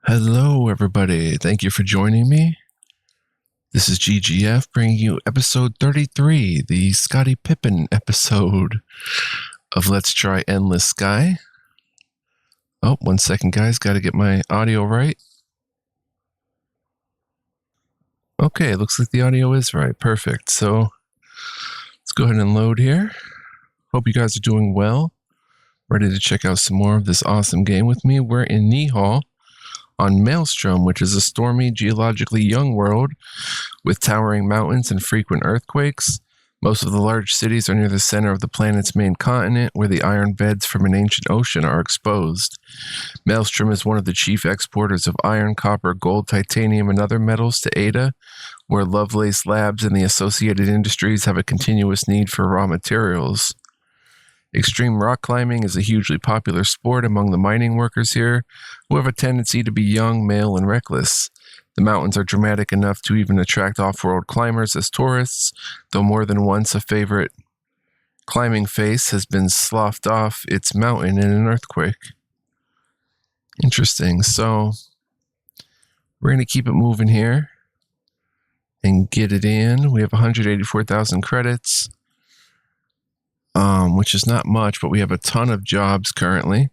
Hello, everybody. Thank you for joining me. This is GGF bringing you episode 33, the Scottie Pippen episode of Let's Try Endless Sky. Oh, 1 second, guys. Got to get my audio right. Okay, looks like the audio is right. Perfect. So let's go ahead and load here. Hope you guys are doing well. Ready to check out some more of this awesome game with me. We're in Nihal on Maelstrom, which is a stormy, geologically young world with towering mountains and frequent earthquakes. Most of the large cities are near the center of the planet's main continent, where the iron beds from an ancient ocean are exposed. Maelstrom is one of the chief exporters of iron, copper, gold, titanium, and other metals to Ada, where Lovelace Labs and the associated industries have a continuous need for raw materials. Extreme rock climbing is a hugely popular sport among the mining workers here, who have a tendency to be young, male, and reckless. The mountains are dramatic enough to even attract off-world climbers as tourists, though more than once a favorite climbing face has been sloughed off its mountain in an earthquake. Interesting. So we're going to keep it moving here and get it in. We have 184,000 credits. Which is not much, but we have a ton of jobs currently.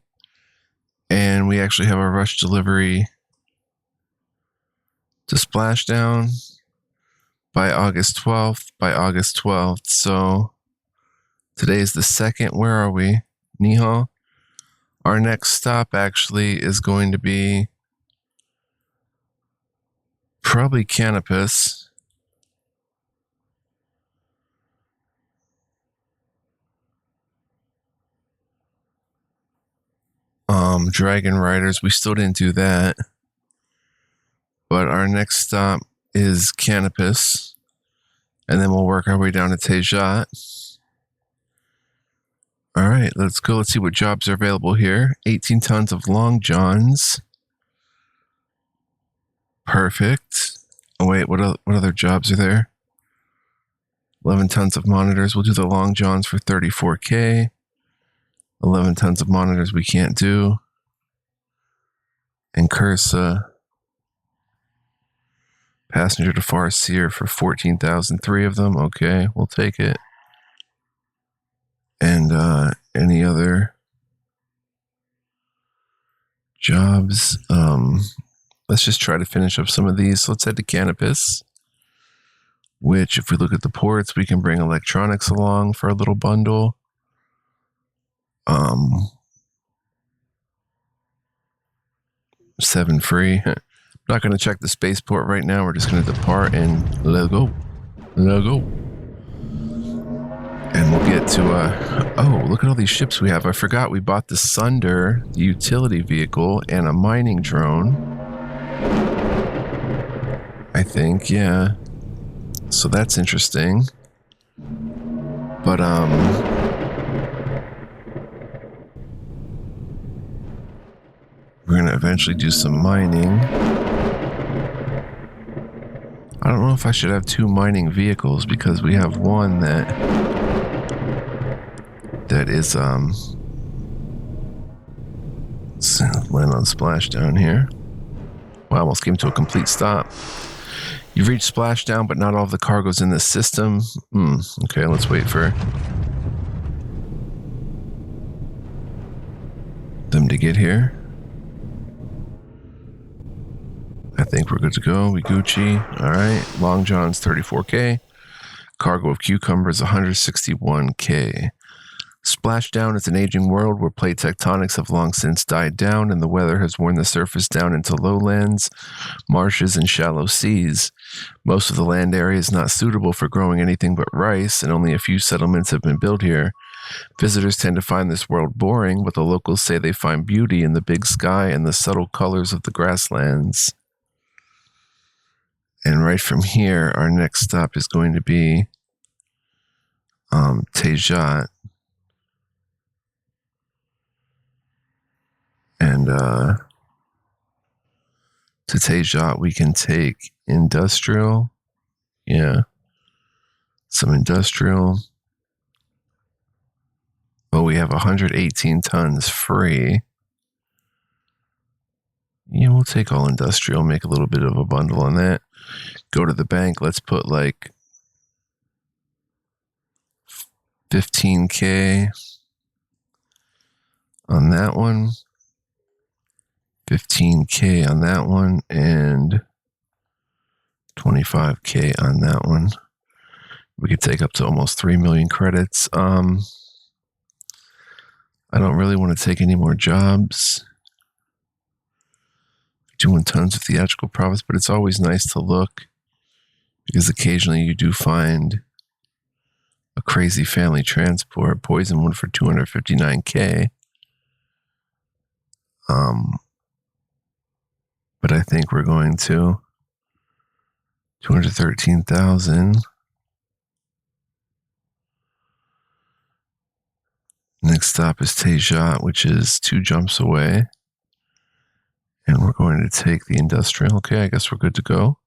And we actually have a rush delivery to Splashdown by August 12th. So today is the 2nd. Where are we? Nihal. Our next stop actually is going to be probably Canopus. Dragon Riders, we still didn't do that. But our next stop is Canopus. And then we'll work our way down to Tejat. All right, let's go. Let's see what jobs are available here. 18 tons of Long Johns. Perfect. Oh, wait, what other jobs are there? 11 tons of monitors. We'll do the Long Johns for 34K. 11 tons of monitors we can't do. And Cursa. Passenger to Farseer for 14,000. 3 of them. Okay, we'll take it. And any other jobs? Let's just try to finish up some of these. So let's head to Canopus, which, if we look at the ports, we can bring electronics along for a little bundle. 7 free. Not going to check the spaceport right now. We're just going to depart and let go. And we'll get to, oh, look at all these ships we have. I forgot we bought the Sunnnn, the utility vehicle, and a mining drone. I think, yeah. So that's interesting. But, we're going to eventually do some mining. I don't know if I should have 2 mining vehicles, because we have one that is, land on Splashdown here. Wow, almost came to a complete stop. You've reached Splashdown, but not all of the cargo's in the system. Okay, let's wait for them to get here. I think we're good to go. We Gucci. All right. Long John's 34K. Cargo of cucumbers 161K. Splashdown is an aging world where plate tectonics have long since died down, and the weather has worn the surface down into lowlands, marshes, and shallow seas. Most of the land area is not suitable for growing anything but rice, and only a few settlements have been built here. Visitors tend to find this world boring, but the locals say they find beauty in the big sky and the subtle colors of the grasslands. And right from here, our next stop is going to be Tejat. And to Tejat, we can take industrial. Yeah. Some industrial. Oh, we have 118 tons free. Yeah, we'll take all industrial, make a little bit of a bundle on that. Go to the bank. Let's put like 15K on that one, 15K on that one, and 25K on that one. We could take up to almost 3 million credits. I don't really want to take any more jobs. Doing tons of theatrical profits, but it's always nice to look because occasionally you do find a crazy family transport. Poison one for 259K. But I think we're going to 213,000. Next stop is Tejat, which is 2 jumps away. And we're going to take the industrial. Okay, I guess we're good to go.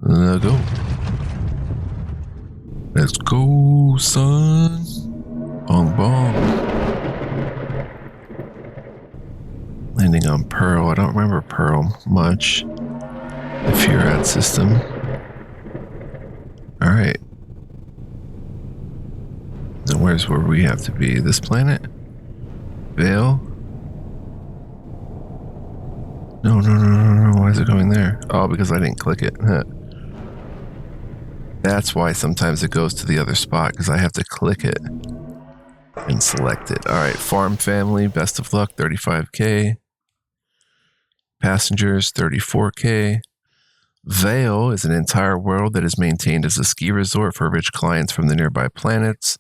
Let's go. Let's go, son. Bong bong. Landing on Pearl. I don't remember Pearl much. The Furad system. All right. Then where's where we have to be? This planet? Vale? No. Why is it going there? Oh, because I didn't click it. That's why sometimes it goes to the other spot, because I have to click it and select it. All right, farm family, best of luck, 35K. Passengers, 34K. Vale is an entire world that is maintained as a ski resort for rich clients from the nearby planets.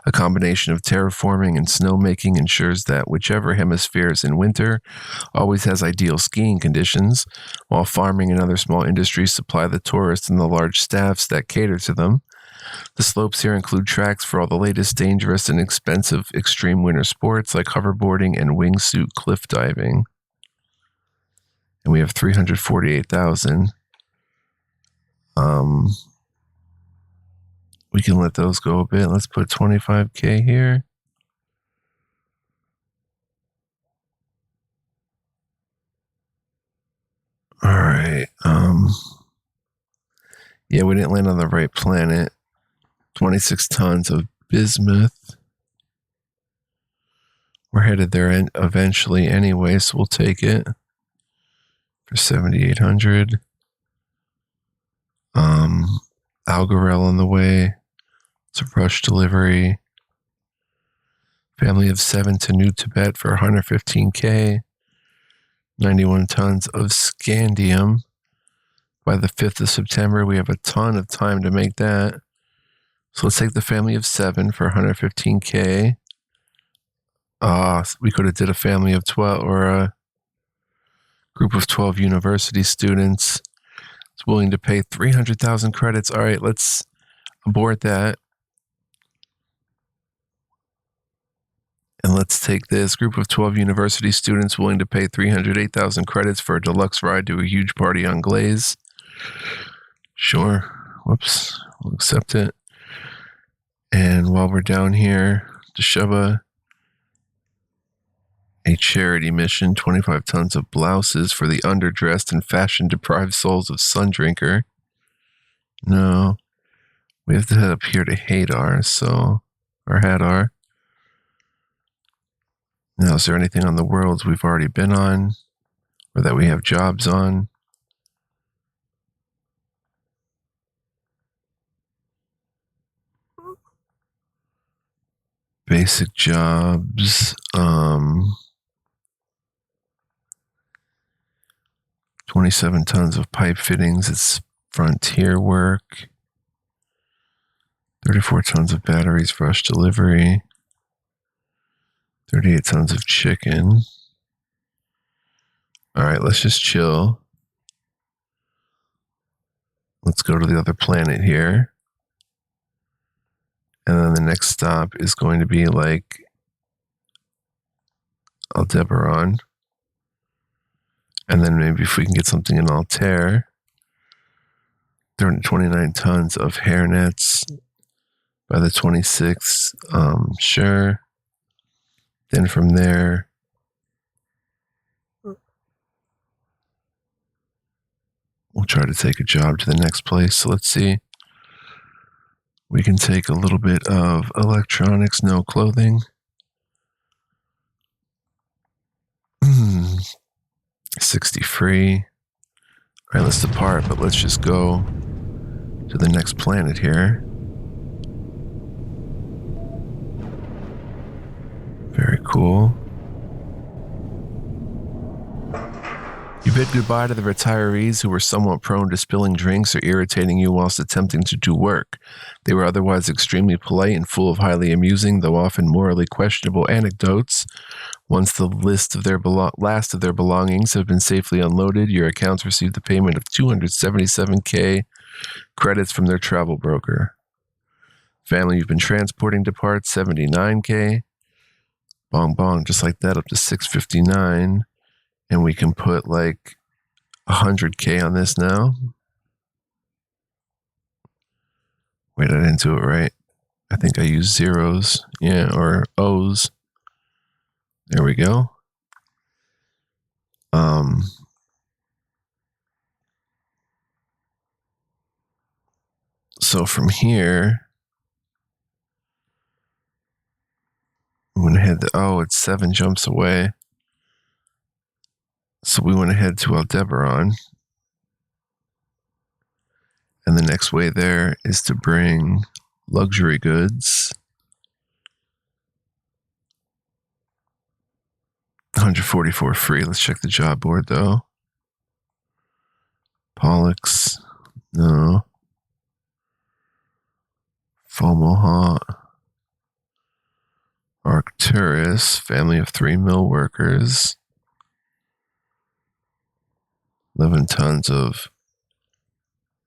A combination of terraforming and snowmaking ensures that whichever hemisphere is in winter always has ideal skiing conditions, while farming and other small industries supply the tourists and the large staffs that cater to them. The slopes here include tracks for all the latest dangerous and expensive extreme winter sports like hoverboarding and wingsuit cliff diving. And we have 348,000. We can let those go a bit. Let's put 25K here. All right. Yeah, we didn't land on the right planet. 26 tons of bismuth. We're headed there eventually anyway, so we'll take it for 7,800. Algarel on the way. It's a rush delivery. Family of 7 to New Tibet for 115K. 91 tons of scandium. By the 5th of September, we have a ton of time to make that. So let's take the family of 7 for 115K. We could have did a family of 12 or a group of 12 university students. It's willing to pay 300,000 credits. All right, let's abort that. And let's take this group of 12 university students willing to pay 308,000 credits for a deluxe ride to a huge party on Glaze. Sure. Whoops. We'll accept it. And while we're down here, Desheva, a charity mission, 25 tons of blouses for the underdressed and fashion-deprived souls of Sunndrinker. No. We have to head up here to Hadar, or Hadar. Now, is there anything on the worlds we've already been on, or that we have jobs on? Basic jobs. 27 tons of pipe fittings. It's frontier work. 34 tons of batteries for rush delivery. 38 tons of chicken. All right, let's just chill. Let's go to the other planet here. And then the next stop is going to be like Aldebaran. And then maybe if we can get something in Altair. 329 tons of hairnets by the 26th. Sure. Then from there, try to take a job to the next place. So let's see. We can take a little bit of electronics, no clothing. 60 free. All right, let's depart, but let's just go to the next planet here. Very cool. You bid goodbye to the retirees who were somewhat prone to spilling drinks or irritating you whilst attempting to do work. They were otherwise extremely polite and full of highly amusing, though often morally questionable anecdotes. Once the last of their belongings have been safely unloaded, your accounts received the payment of 277k credits from their travel broker. Family you've been transporting departs, 79k. Bong bong, just like that, up to 659. And we can put like 100k on this now. Wait, I didn't do it right. I think I used zeros. Yeah, or O's. There we go. So from here, I'm going to head to, oh, it's 7 jumps away. So we want to head to Aldebaran. And the next way there is to bring luxury goods. 144 free. Let's check the job board though. Pollux. No. Fomalhaut. Arcturus. Family of 3 mill workers. 11 tons of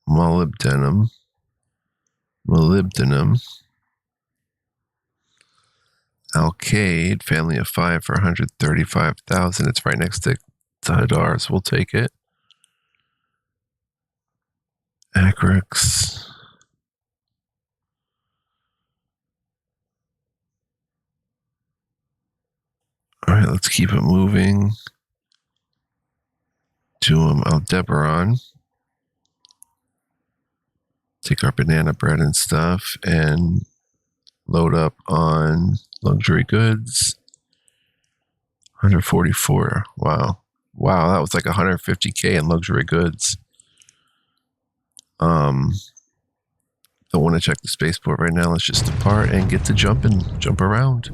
molybdenum. Alcade, family of 5 for 135,000. It's right next to Hadar, so we'll take it. Acrex. All right, let's keep it moving to Aldebaran. Take our banana bread and stuff and load up on luxury goods. 144. Wow. Wow, that was like 150k in luxury goods. Don't want to check the spaceport right now. Let's just depart and get to jump around.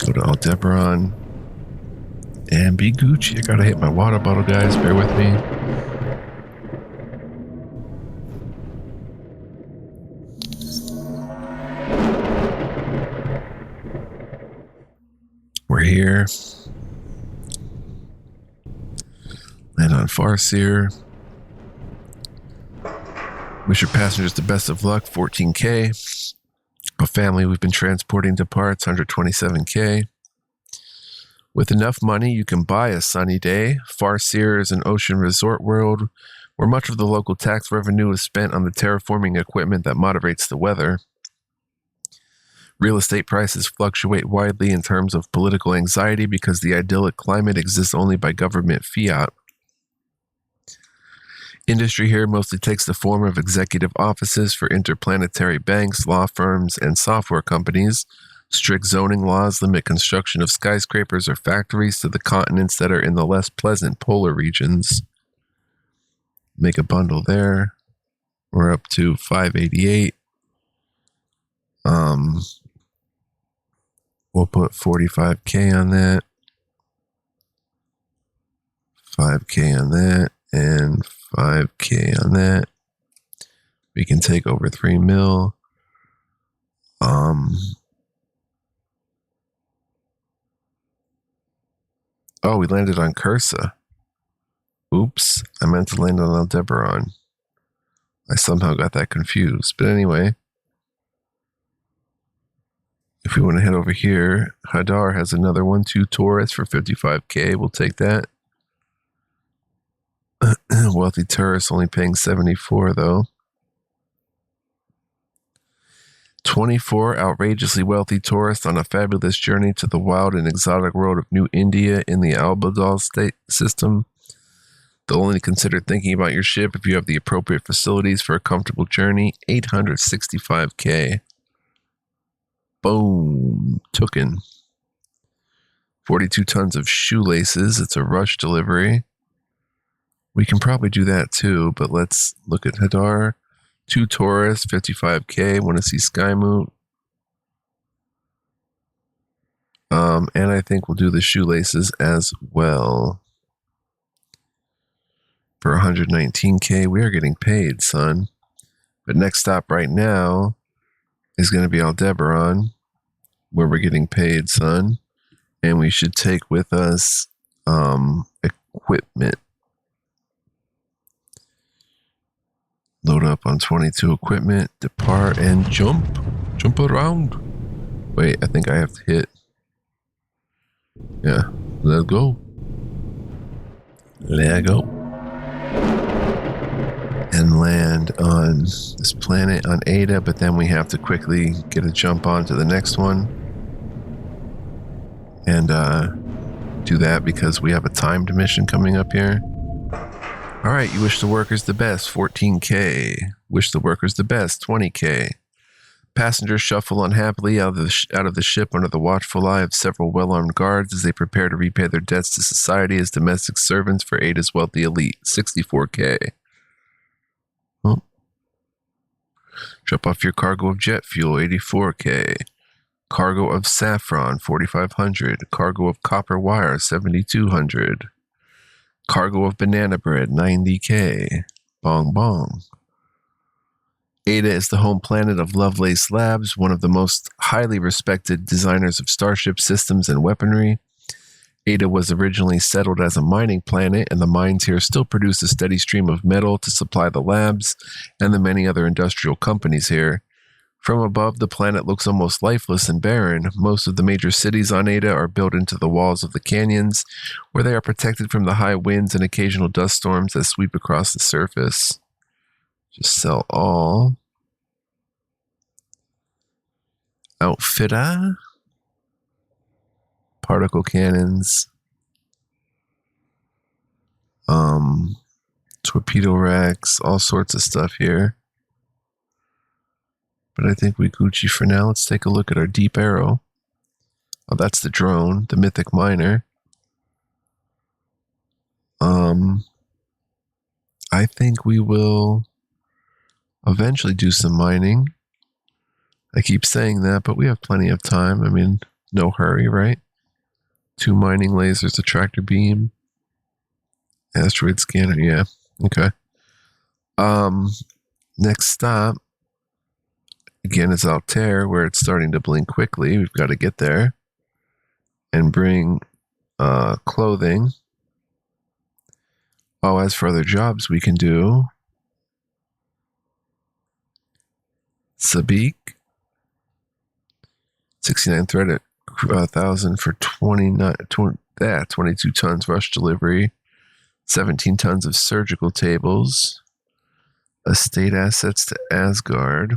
Go to Aldebaran and be Gucci. I gotta hit my water bottle, guys. Bear with me. We're here. Land on Farseer. Wish your passengers the best of luck. 14k. A family we've been transporting departs. 127k. With enough money, you can buy a sunny day. Farseer is an ocean resort world where much of the local tax revenue is spent on the terraforming equipment that moderates the weather. Real estate prices fluctuate widely in terms of political anxiety because the idyllic climate exists only by government fiat. Industry here mostly takes the form of executive offices for interplanetary banks, law firms, and software companies. Strict zoning laws limit construction of skyscrapers or factories to the continents that are in the less pleasant polar regions. Make a bundle there. We're up to 588. We'll put 45k on that. 5k on that. And 5k on that. We can take over 3 mil. Oh, we landed on Cursa. Oops, I meant to land on Aldebaran. I somehow got that confused. But anyway, if we want to head over here, Hadar has another 1-2 Taurus for 55k. We'll take that. Wealthy tourist only paying 74 though. 24 outrageously wealthy tourists on a fabulous journey to the wild and exotic world of New India in the Albadal state system. They'll only consider thinking about your ship if you have the appropriate facilities for a comfortable journey. 865K. Boom. Tooken. 42 tons of shoelaces. It's a rush delivery. We can probably do that too, but let's look at Hadar. 2 tourists, 55K. Want to see Skymoot. And I think we'll do the shoelaces as well. For 119K, we are getting paid, son. But next stop right now is going to be Aldebaran, where we're getting paid, son. And we should take with us equipment. Load up on 22 equipment, depart, and jump. Jump around. Wait, I think I have to hit. Yeah, let's go. Let's go. And land on this planet on Ada, but then we have to quickly get a jump on to the next one. And do that because we have a timed mission coming up here. All right, you wish the workers the best, 14K. Wish the workers the best, 20K. Passengers shuffle unhappily out of the ship under the watchful eye of several well-armed guards as they prepare to repay their debts to society as domestic servants for Ada's wealthy elite, 64K. Oh. Drop off your cargo of jet fuel, 84K. Cargo of saffron, 4,500. Cargo of copper wire, 7,200. Cargo of banana bread, 90K. Bong bong. Ada is the home planet of Lovelace Labs, one of the most highly respected designers of starship systems and weaponry. Ada was originally settled as a mining planet, and the mines here still produce a steady stream of metal to supply the labs and the many other industrial companies here. From above, the planet looks almost lifeless and barren. Most of the major cities on Ada are built into the walls of the canyons, where they are protected from the high winds and occasional dust storms that sweep across the surface. Just sell all. Outfitter. Particle cannons. Torpedo racks. All sorts of stuff here. But I think we Gucci for now. Let's take a look at our deep arrow. Oh, that's the drone, the mythic miner. I think we will eventually do some mining. I keep saying that, but we have plenty of time. I mean, no hurry, right? 2 mining lasers, a tractor beam, asteroid scanner. Yeah, okay. Next stop. Again, it's Altair, where it's starting to blink quickly. We've got to get there and bring clothing. Oh, as for other jobs we can do, Sabik, 69 thread at 1,000 for 22 tons rush delivery, 17 tons of surgical tables, estate assets to Asgard.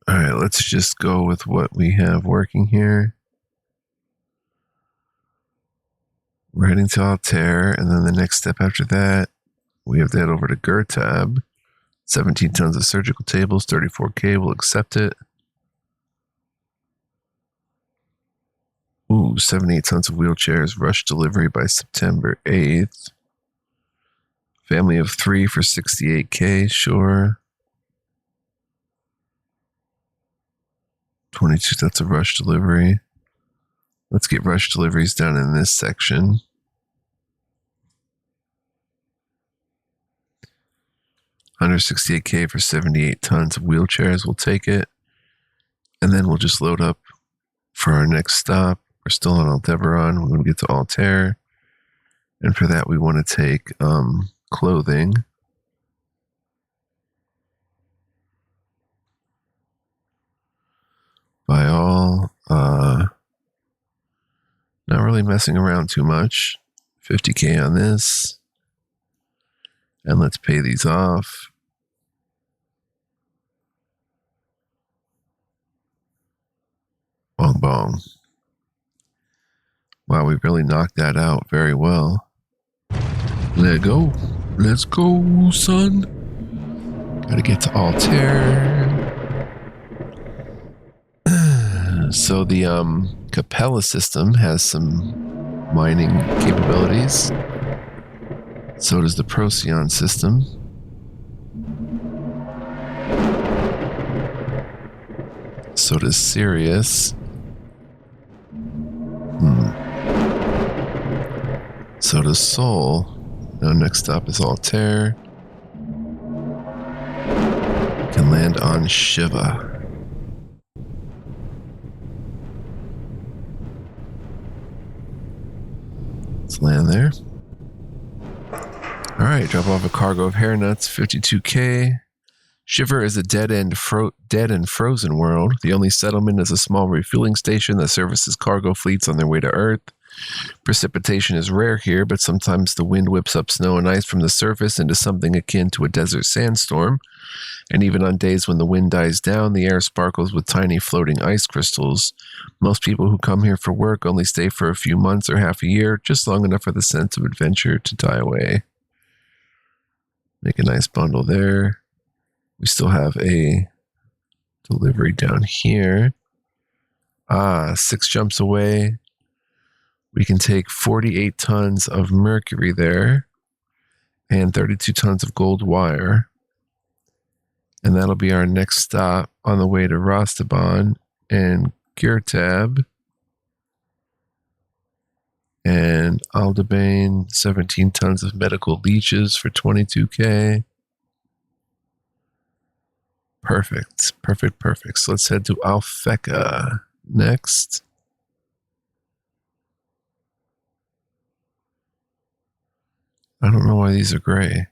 All right, let's just go with what we have working here. We're heading to Altair, and then the next step after that, we have to head over to Gertab. 17 tons of surgical tables, 34K, we'll accept it. Ooh, 78 tons of wheelchairs, rush delivery by September 8th. Family of 3 for 68K, sure. 22, that's a rush delivery. Let's get rush deliveries down in this section. $168K for 78 tons of wheelchairs. We'll take it. And then we'll just load up for our next stop. We're still on Aldebaran. We're going to get to Altair. And for that, we want to take clothing. Buy all. Not really messing around too much. 50K on this. And let's pay these off. Bong bong. Wow, we really knocked that out very well. Let go. Let's go, son. Gotta get to Altair. So the Capella system has some mining capabilities. So does the Procyon system. So does Sirius. So does Sol. Now next up is Altair. Can land on Shiva. Let's land there. Alright, drop off a cargo of hair nuts, 52K. Shiver is a dead and frozen world. The only settlement is a small refueling station that services cargo fleets on their way to Earth. Precipitation is rare here, but sometimes the wind whips up snow and ice from the surface into something akin to a desert sandstorm. And even on days when the wind dies down, the air sparkles with tiny floating ice crystals. Most people who come here for work only stay for a few months or half a year, just long enough for the sense of adventure to die away. Make a nice bundle there. We still have a delivery down here. 6 jumps away. We can take 48 tons of mercury there and 32 tons of gold wire. And that'll be our next stop on the way to Rastaban and Girtab. And Aldebaran, 17 tons of medical leeches for 22K. Perfect. So let's head to Alfeka next. I don't know why these are gray.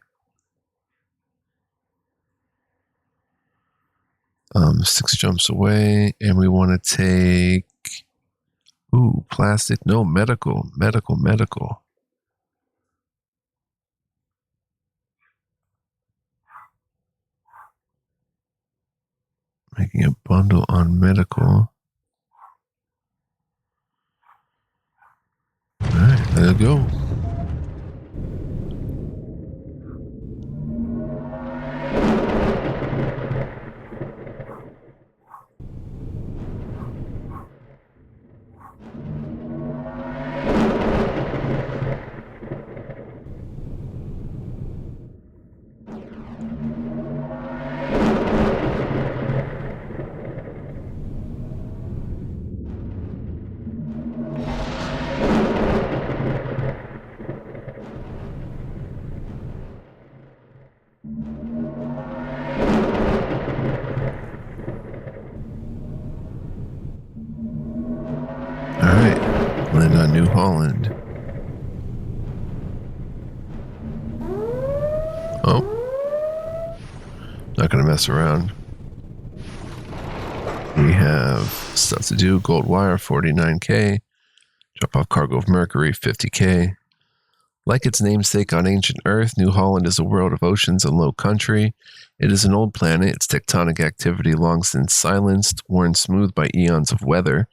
6 jumps away, and we want to take... Ooh, plastic. No, medical. Making a bundle on medical. Alright, there we go. Alright, land on New Holland. Oh. Not gonna mess around. We have stuff to do. Gold wire, 49K. Drop off cargo of mercury, 50K. Like its namesake on ancient Earth, New Holland is a world of oceans and low country. It is an old planet, its tectonic activity long since silenced, worn smooth by eons of weather.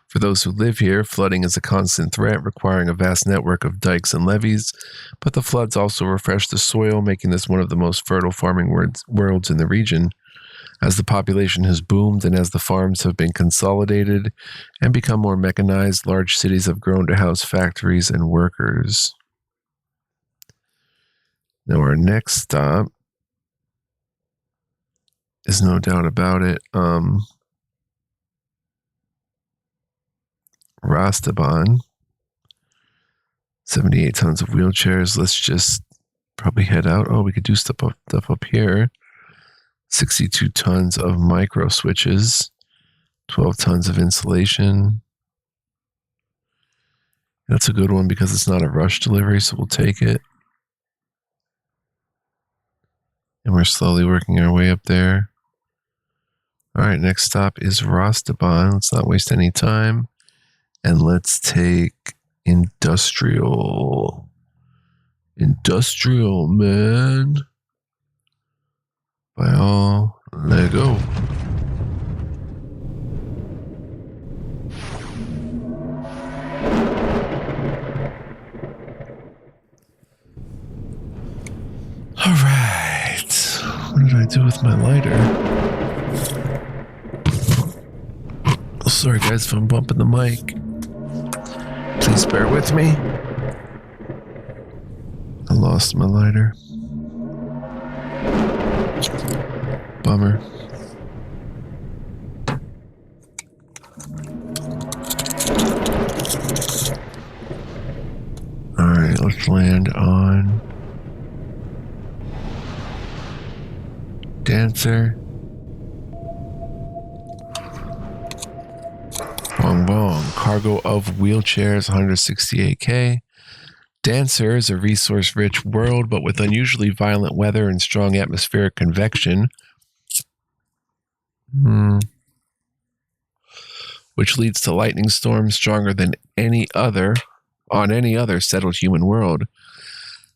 For those who live here, flooding is a constant threat, requiring a vast network of dikes and levees, but the floods also refresh the soil, making this one of the most fertile farming worlds in the region. As the population has boomed and as the farms have been consolidated and become more mechanized, large cities have grown to house factories and workers. Now our next stop is no doubt about it, Rastaban. 78 tons of wheelchairs. Let's just probably head out. Oh, we could do stuff up here. 62 tons of micro switches. 12 tons of insulation. That's a good one because it's not a rush delivery, so we'll take it. And we're slowly working our way up there. All right, next stop is Rastaban. Let's not waste any time. And let's take Industrial. Industrial, man. By all, let go. All right. What did I do with my lighter? Oh, sorry, guys, if I'm bumping the mic. Please bear with me. I lost my lighter. Bummer. All right, let's land on Dancer. Bong bong. Cargo of wheelchairs, 168K. Dancer is a resource-rich world, but with unusually violent weather and strong atmospheric convection, which leads to lightning storms stronger than any other settled human world.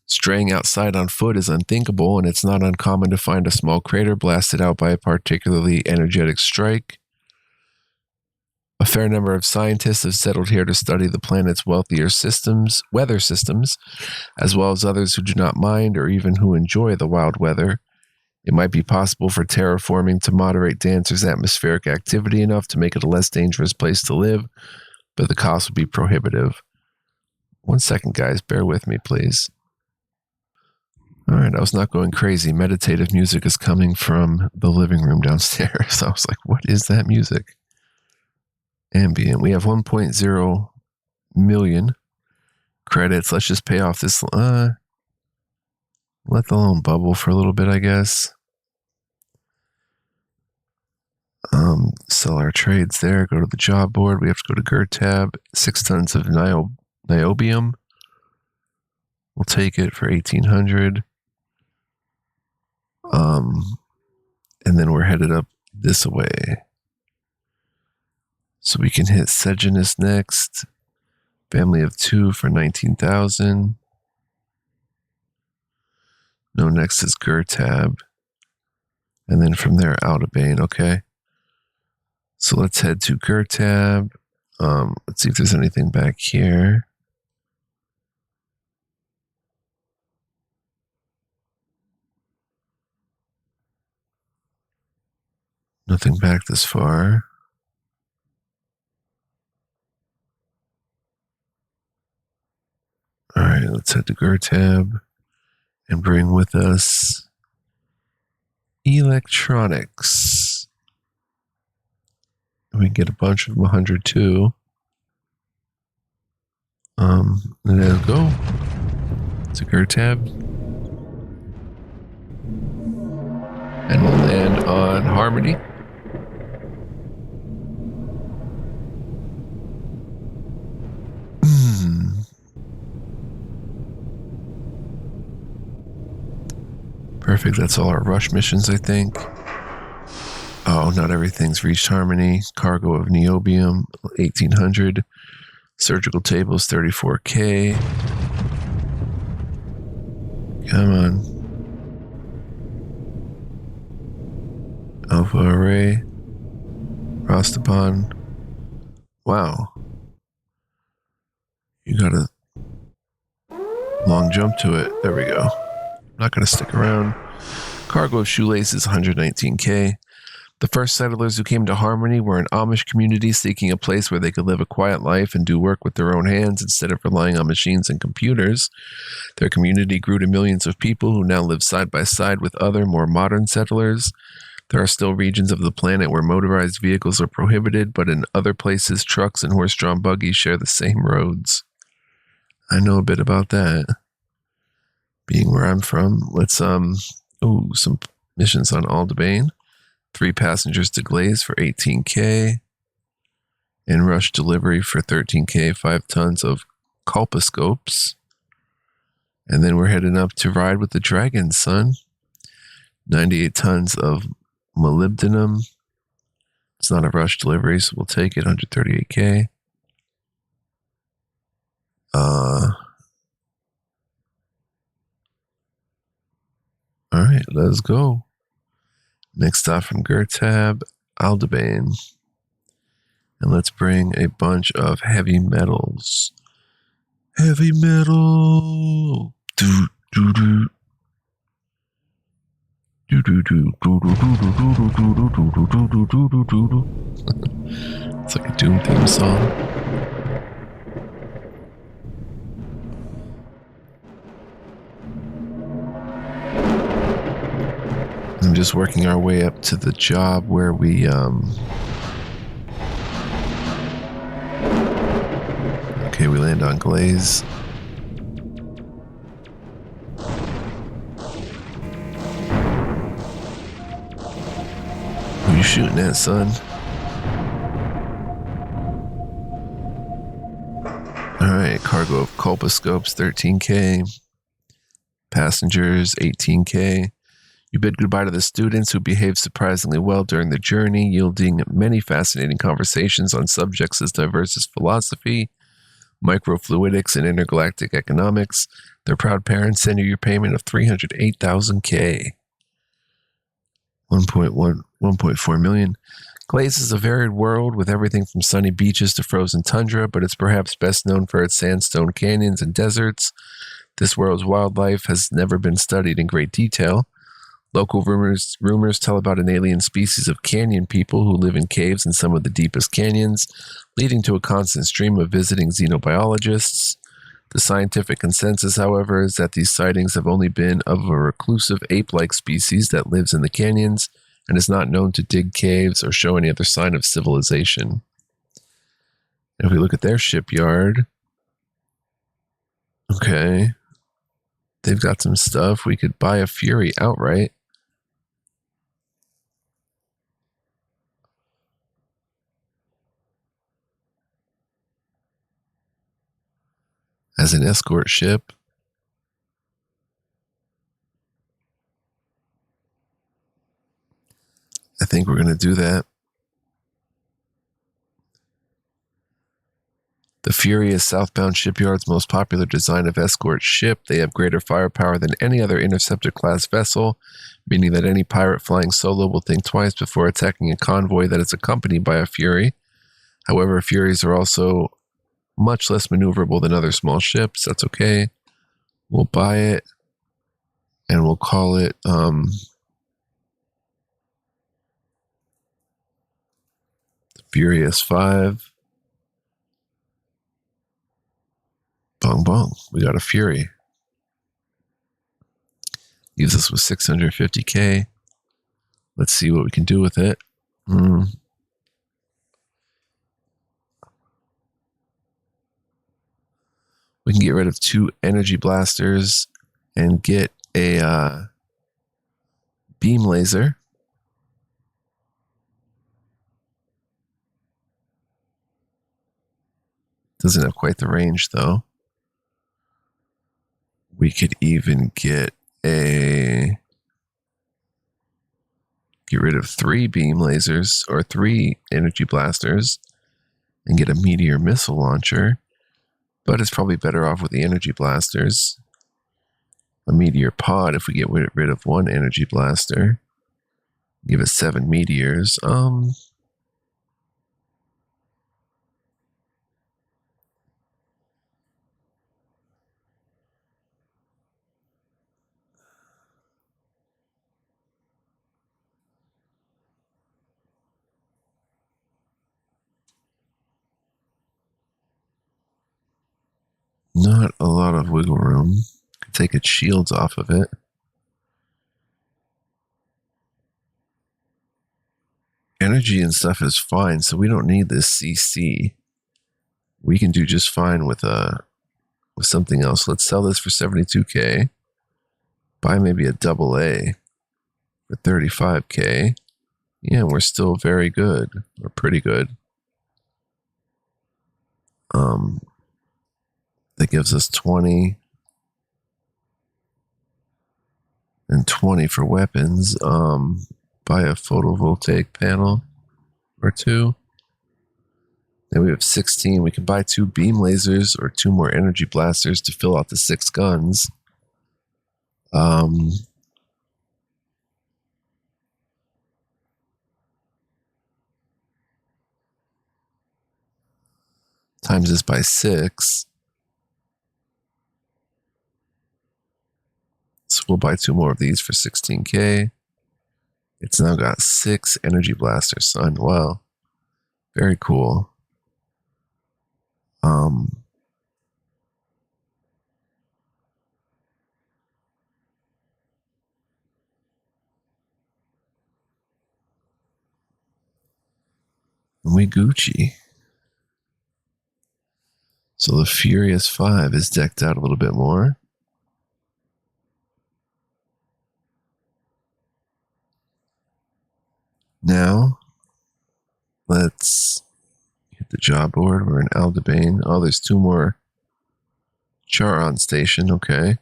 Straying outside on foot is unthinkable, and it's not uncommon to find a small crater blasted out by a particularly energetic strike. A fair number of scientists have settled here to study the planet's weather systems, as well as others who do not mind or even who enjoy the wild weather. It might be possible for terraforming to moderate Dancer's atmospheric activity enough to make it a less dangerous place to live, but the cost would be prohibitive. 1 second, guys. Bear with me, please. All right, I was not going crazy. Meditative music is coming from the living room downstairs. I was like, what is that music? Ambient. We have 1.0 million credits. Let's just pay off this. Let the loan bubble for a little bit, I guess. Sell our trades there. Go to the job board. We have to go to GER tab. 6 tons of niobium. We'll take it for 1,800. And then we're headed up this way. So we can hit Sejanus next. Family of 2 for 19,000. No, next is GER tab. And then from there, Aldebaran. Okay. So let's head to GER tab. Let's see if there's anything back here. Nothing back this far. All right, let's head to GER tab and bring with us electronics. We can get a bunch of them, 102. Let's go to GER tab. And we'll land on Harmony. Perfect, that's all our rush missions, I think. Oh, not everything's reached Harmony. Cargo of niobium, 1,800. Surgical tables, 34K. Come on. Alpha Array. Rostopon. Wow. You got a long jump to it. There we go. Not going to stick around. Cargo of shoelaces, 119K. The first settlers who came to Harmony were an Amish community seeking a place where they could live a quiet life and do work with their own hands instead of relying on machines and computers. Their community grew to millions of people who now live side by side with other, more modern settlers. There are still regions of the planet where motorized vehicles are prohibited, but in other places, trucks and horse-drawn buggies share the same roads. I know a bit about that. Being where I'm from, let's, some missions on Aldebaran. 3 passengers to Glaze for 18K. And rush delivery for 13K, 5 tons of colposcopes. And then we're heading up to ride with the Dragon, son. 98 tons of molybdenum. It's not a rush delivery, so we'll take it, 138K. All right, let's go. Next stop from Gertab, Aldebane. And let's bring a bunch of heavy metals. Heavy metal. Do do do. It's like a Doom theme song. I'm just working our way up to the job where we okay, we land on Glaze. Who you shooting at, son? Alright, cargo of colposcopes, 13K. Passengers, 18K. You bid goodbye to the students who behaved surprisingly well during the journey, yielding many fascinating conversations on subjects as diverse as philosophy, microfluidics, and intergalactic economics. Their proud parents send you your payment of 308,000K. 1.4 million. Glaze is a varied world with everything from sunny beaches to frozen tundra, but it's perhaps best known for its sandstone canyons and deserts. This world's wildlife has never been studied in great detail. Local rumors tell about an alien species of canyon people who live in caves in some of the deepest canyons, leading to a constant stream of visiting xenobiologists. The scientific consensus, however, is that these sightings have only been of a reclusive ape-like species that lives in the canyons and is not known to dig caves or show any other sign of civilization. If we look at their shipyard, okay, they've got some stuff. We could buy a Fury outright. As an escort ship. I think we're going to do that. The Fury is Southbound Shipyard's most popular design of escort ship. They have greater firepower than any other Interceptor-class vessel, meaning that any pirate flying solo will think twice before attacking a convoy that is accompanied by a Fury. However, Furies are also much less maneuverable than other small ships. That's okay. We'll buy it, and we'll call it Furious 5. Bong bong. We got a Fury. Leaves us with 650K. Let's see what we can do with it. We can get rid of 2 energy blasters and get a beam laser. Doesn't have quite the range, though. We could even get rid of 3 beam lasers or 3 energy blasters and get a meteor missile launcher. But it's probably better off with the energy blasters. A meteor pod if we get rid of 1 energy blaster. Give it 7 meteors. Not a lot of wiggle room. Could take its shields off of it. Energy and stuff is fine, so we don't need this CC. We can do just fine with something else. Let's sell this for 72K. Buy maybe a AA for 35K. Yeah, we're still very good. We're pretty good. That gives us 20 and 20 for weapons. Buy a photovoltaic panel or 2. Then we have 16. We can buy 2 beam lasers or 2 more energy blasters to fill out the 6 guns. Times this by 6. So we'll buy 2 more of these for 16k. It's now got 6 energy blasters, son. Wow. Very cool. We Gucci. So the Furious 5 is decked out a little bit more. Now, let's hit the job board. We're in Aldebaran. Oh, there's 2 more Charon Station. Okay.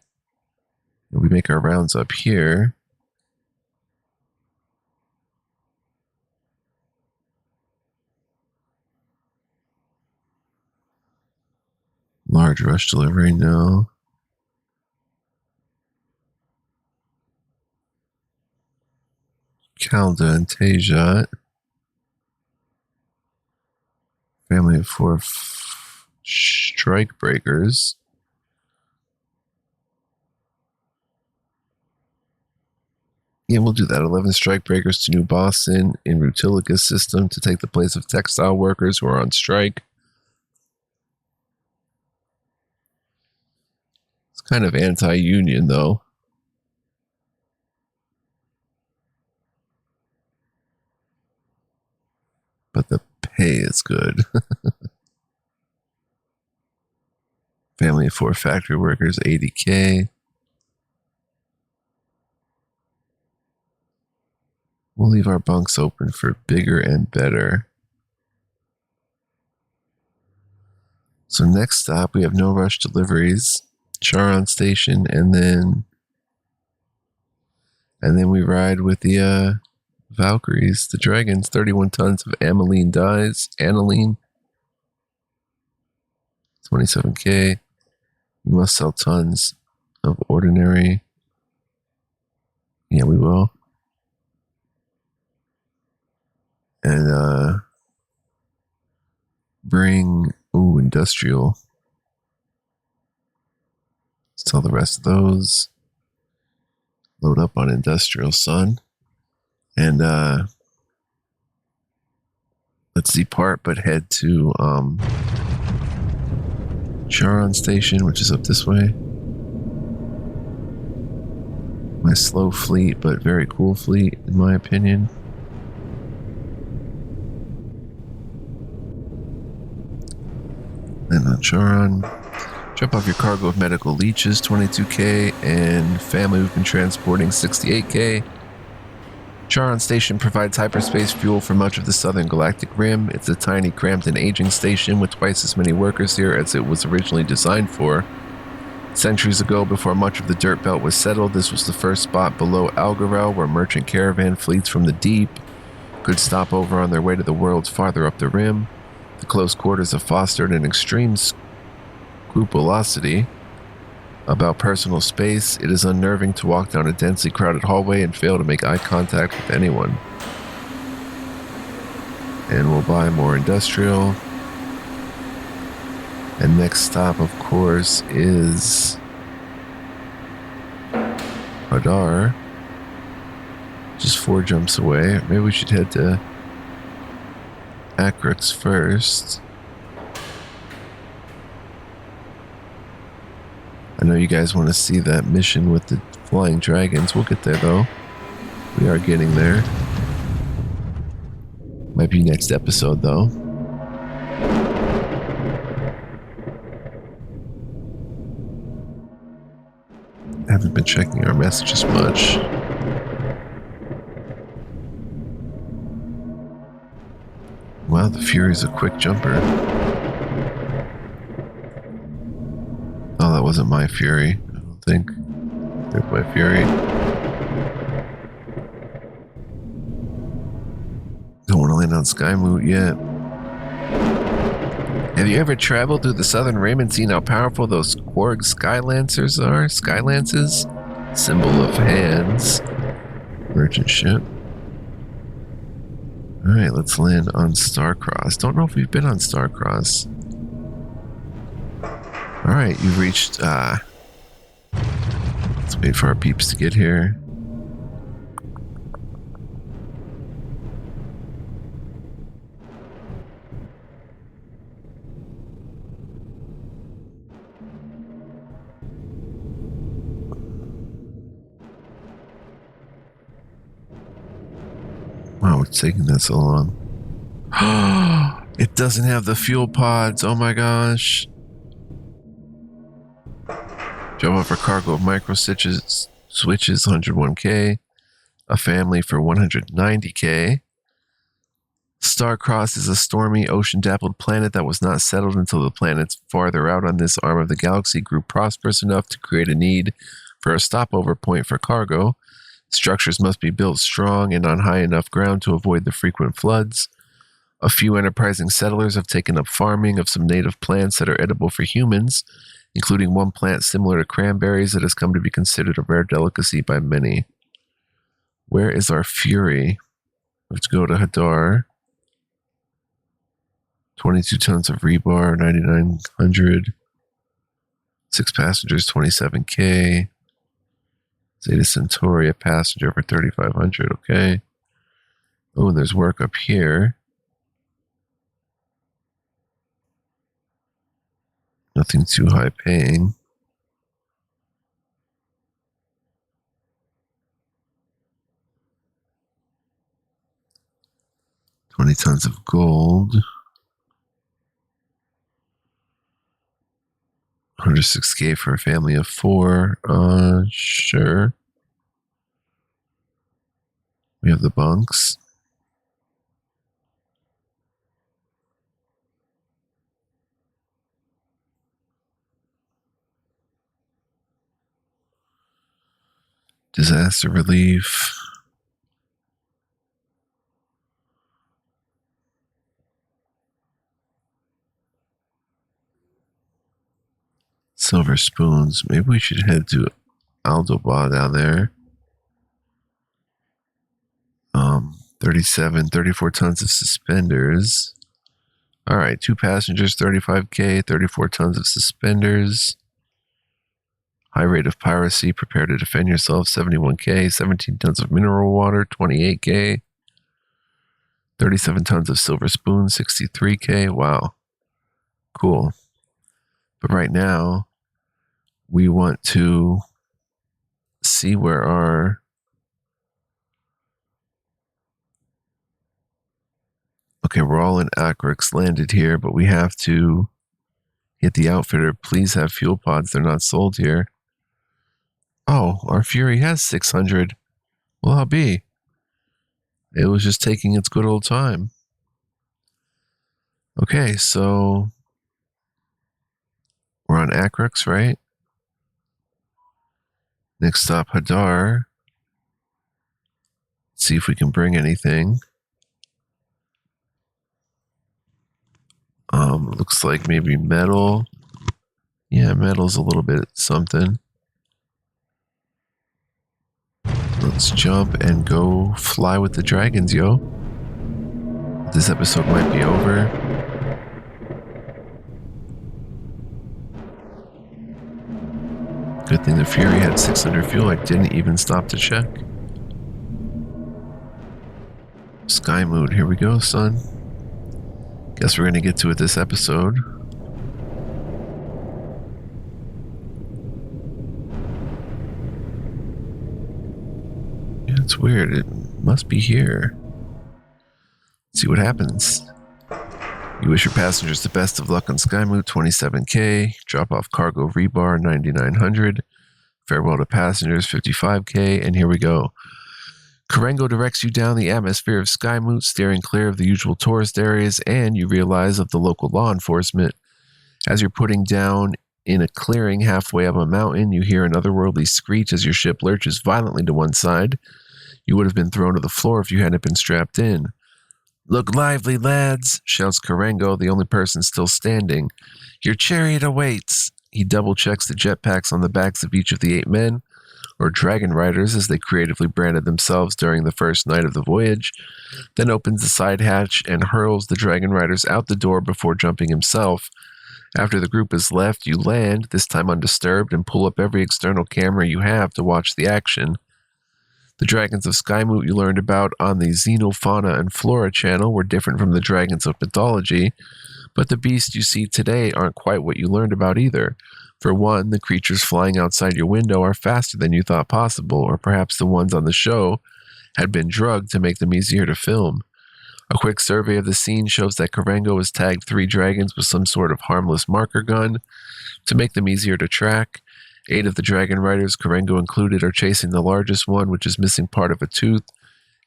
And we make our rounds up here. Large rush delivery, no. Calda and Tejat. Family of 4 strike breakers. Yeah, we'll do that. 11 strike breakers to New Boston in Rutilica's system to take the place of textile workers who are on strike. It's kind of anti-union, though. But the pay is good. Family of 4 factory workers, 80k. We'll leave our bunks open for bigger and better. So next stop, we have no rush deliveries, Charon Station, and then we ride with the Valkyries, the Dragons. 31 tons of aniline dyes, 27k. We must sell tons of ordinary. Yeah, we will. And bring industrial. Sell the rest of those. Load up on industrial, son. And let's depart, but head to Charon Station, which is up this way. My slow fleet, but very cool fleet, in my opinion. And on Charon, drop off your cargo of medical leeches, 22k, and family we've been transporting, 68k. Charon Station provides hyperspace fuel for much of the southern galactic rim. It's a tiny, cramped, and aging station with twice as many workers here as it was originally designed for. Centuries ago, before much of the dirt belt was settled, this was the first spot below Algarel where merchant caravan fleets from the deep could stop over on their way to the worlds farther up the rim. The close quarters have fostered an extreme scrupulosity about personal space. It is unnerving to walk down a densely crowded hallway and fail to make eye contact with anyone. And we'll buy more industrial. And next stop, of course, is Hadar. Just 4 jumps away. Maybe we should head to Akrux first. I know you guys want to see that mission with the flying dragons. We'll get there, though. We are getting there. Might be next episode, though. Haven't been checking our messages much. Wow, the Fury's a quick jumper. Oh, that wasn't my Fury, I don't think. There's my Fury. Don't want to land on Skymoot yet. Have you ever traveled through the southern rim and seen how powerful those Quarg Skylancers are? Skylances? Symbol of hands. Merchant ship. Alright, let's land on Starcross. Don't know if we've been on Starcross. Alright, you've reached, let's wait for our peeps to get here. Wow, it's taking that so long. It doesn't have the fuel pods. Oh my gosh. Drove off for cargo of micro switches 101k. A family for 190k. Starcross is a stormy, ocean-dappled planet that was not settled until the planets farther out on this arm of the galaxy grew prosperous enough to create a need for a stopover point for cargo. Structures must be built strong and on high enough ground to avoid the frequent floods. A few enterprising settlers have taken up farming of some native plants that are edible for humans, including one plant similar to cranberries that has come to be considered a rare delicacy by many. Where is our Fury? Let's go to Hadar. 22 tons of rebar, 9,900. 6 passengers, 27k. Zeta Centauri, a passenger for 3,500, okay. Oh, and there's work up here. Nothing too high paying. $20 tons of gold. 106k for a family of 4. Sure. We have the bunks. Disaster relief. Silver spoons. Maybe we should head to Aldoba down there. 34 tons of suspenders. All right, 2 passengers, 35k, 34 tons of suspenders. High rate of piracy, prepare to defend yourself, 71k, 17 tons of mineral water, 28k. 37 tons of silver spoons, 63k. Wow. Cool. But right now, we want to see where our okay, we're all in Acrix landed here, but we have to hit the outfitter. Please have fuel pods. They're not sold here. Oh, our Fury has 600. Well, how be? It was just taking its good old time. Okay, so we're on Acrix, right? Next stop, Hadar. See if we can bring anything. Looks like maybe metal. Yeah, metal's a little bit something. Let's jump and go fly with the dragons, yo. This episode might be over. Good thing the Fury had 600 fuel. I didn't even stop to check. Sky mood. Here we go, son. Guess we're going to get to it this episode. Yeah, it's weird. It must be here. Let's see what happens. You wish your passengers the best of luck on Skymoot, 27k. Drop off cargo rebar, 9,900. Farewell to passengers, 55k. And here we go. Karengo directs you down the atmosphere of Skymoot, steering clear of the usual tourist areas, and you realize of the local law enforcement. As you're putting down in a clearing halfway up a mountain, you hear an otherworldly screech as your ship lurches violently to one side. You would have been thrown to the floor if you hadn't been strapped in. Look lively, lads, shouts Karengo, the only person still standing. Your chariot awaits. He double-checks the jetpacks on the backs of each of the 8 men, or dragon riders as they creatively branded themselves during the first night of the voyage, then opens the side hatch and hurls the dragon riders out the door before jumping himself. After the group is left, you land, this time undisturbed, and pull up every external camera you have to watch the action. The dragons of Skymoot you learned about on the Xenofauna and Flora channel were different from the dragons of mythology, but the beasts you see today aren't quite what you learned about either. For one, the creatures flying outside your window are faster than you thought possible, or perhaps the ones on the show had been drugged to make them easier to film. A quick survey of the scene shows that Karengo has tagged 3 dragons with some sort of harmless marker gun to make them easier to track. 8 of the dragon riders, Karengo included, are chasing the largest one, which is missing part of a tooth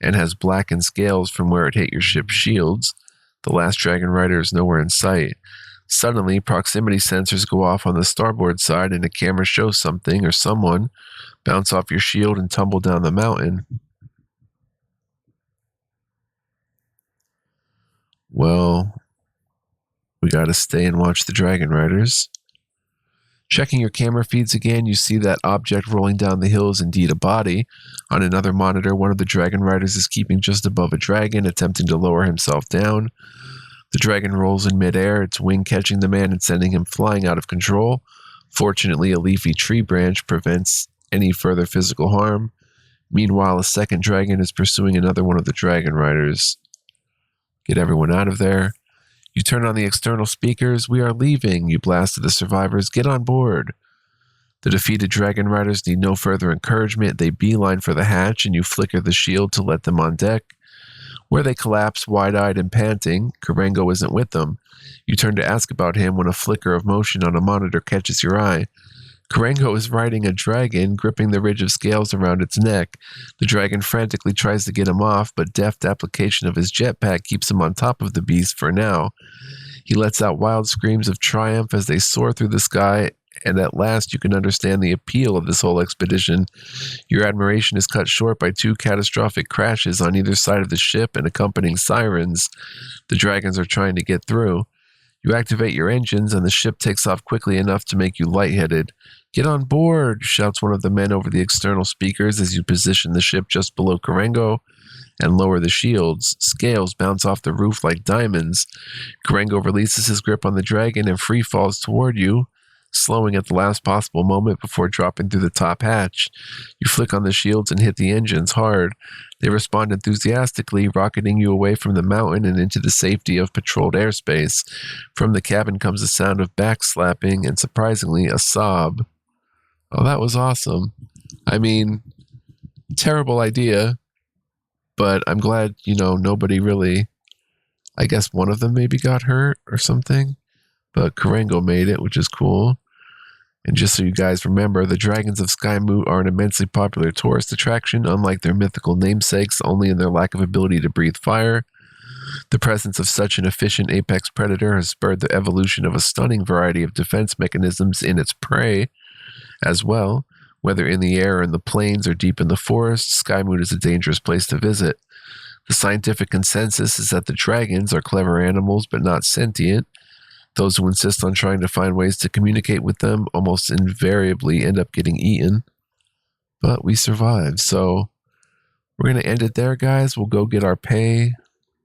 and has blackened scales from where it hit your ship's shields. The last dragon rider is nowhere in sight. Suddenly, proximity sensors go off on the starboard side and a camera shows something or someone bounce off your shield and tumble down the mountain. Well, we gotta stay and watch the dragon riders. Checking your camera feeds again, you see that object rolling down the hill is indeed a body. On another monitor, one of the dragon riders is keeping just above a dragon, attempting to lower himself down. The dragon rolls in midair, its wing catching the man and sending him flying out of control. Fortunately, a leafy tree branch prevents any further physical harm. Meanwhile, a second dragon is pursuing another one of the dragon riders. Get everyone out of there. You turn on the external speakers. We are leaving. You blast to the survivors. Get on board. The defeated dragon riders need no further encouragement. They beeline for the hatch, and you flicker the shield to let them on deck, where they collapse wide-eyed and panting. Karengo isn't with them. You turn to ask about him when a flicker of motion on a monitor catches your eye. Karengo is riding a dragon, gripping the ridge of scales around its neck. The dragon frantically tries to get him off, but deft application of his jetpack keeps him on top of the beast for now. He lets out wild screams of triumph as they soar through the sky, and at last you can understand the appeal of this whole expedition. Your admiration is cut short by 2 catastrophic crashes on either side of the ship and accompanying sirens. The dragons are trying to get through. You activate your engines, and the ship takes off quickly enough to make you lightheaded. Get on board, shouts one of the men over the external speakers as you position the ship just below Karengo and lower the shields. Scales bounce off the roof like diamonds. Karengo releases his grip on the dragon and free falls toward you, slowing at the last possible moment before dropping through the top hatch. You flick on the shields and hit the engines hard. They respond enthusiastically, rocketing you away from the mountain and into the safety of patrolled airspace. From the cabin comes a sound of backslapping and, surprisingly, a sob. Oh, that was awesome. I mean, terrible idea, but I'm glad, nobody really, I guess one of them maybe got hurt or something, but Karengo made it, which is cool. And just so you guys remember, the dragons of Skymoot are an immensely popular tourist attraction, unlike their mythical namesakes, only in their lack of ability to breathe fire. The presence of such an efficient apex predator has spurred the evolution of a stunning variety of defense mechanisms in its prey as well. Whether in the air or in the plains or deep in the forest, Skymoot is a dangerous place to visit. The scientific consensus is that the dragons are clever animals but not sentient. Those who insist on trying to find ways to communicate with them almost invariably end up getting eaten. But we survive, so we're going to end it there, guys. We'll go get our pay,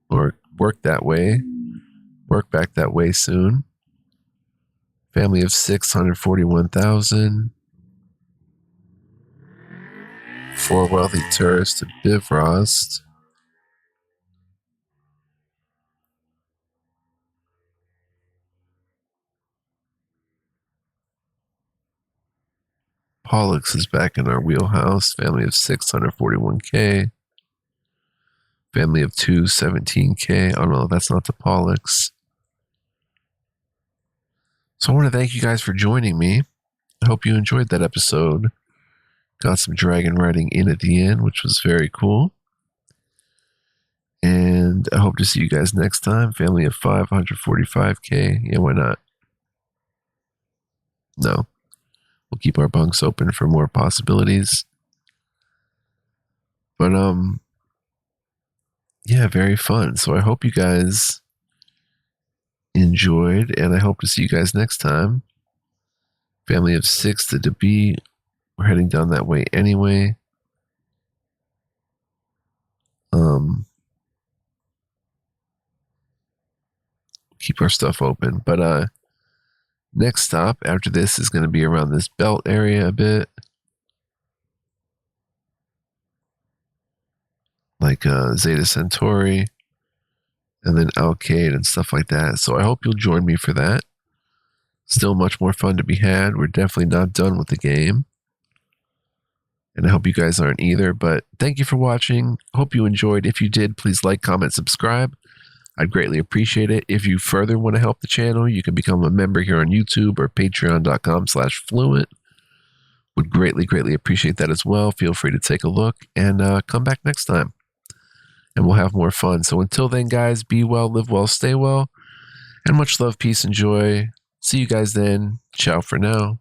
or work back that way soon. Family of 641,000. 4 wealthy tourists to Bifrost. Pollux is back in our wheelhouse. Family of 641K. Family of 2, 17K. Oh no, that's not the Pollux. So I want to thank you guys for joining me. I hope you enjoyed that episode. Got some dragon riding in at the end, which was very cool. And I hope to see you guys next time. Family of 545K. Yeah, why not? No. We'll keep our bunks open for more possibilities. But yeah, very fun. So I hope you guys enjoyed, and I hope to see you guys next time. Family of 6 to be. We're heading down that way anyway. Keep our stuff open. But next stop after this is going to be around this belt area a bit. Like Zeta Centauri. And then Alcade and stuff like that. So I hope you'll join me for that. Still much more fun to be had. We're definitely not done with the game. And I hope you guys aren't either. But thank you for watching. Hope you enjoyed. If you did, please like, comment, subscribe. I'd greatly appreciate it. If you further want to help the channel, you can become a member here on YouTube or patreon.com/fluent. Would greatly appreciate that as well. Feel free to take a look and come back next time. And we'll have more fun. So until then, guys, be well, live well, stay well. And much love, peace, and joy. See you guys then. Ciao for now.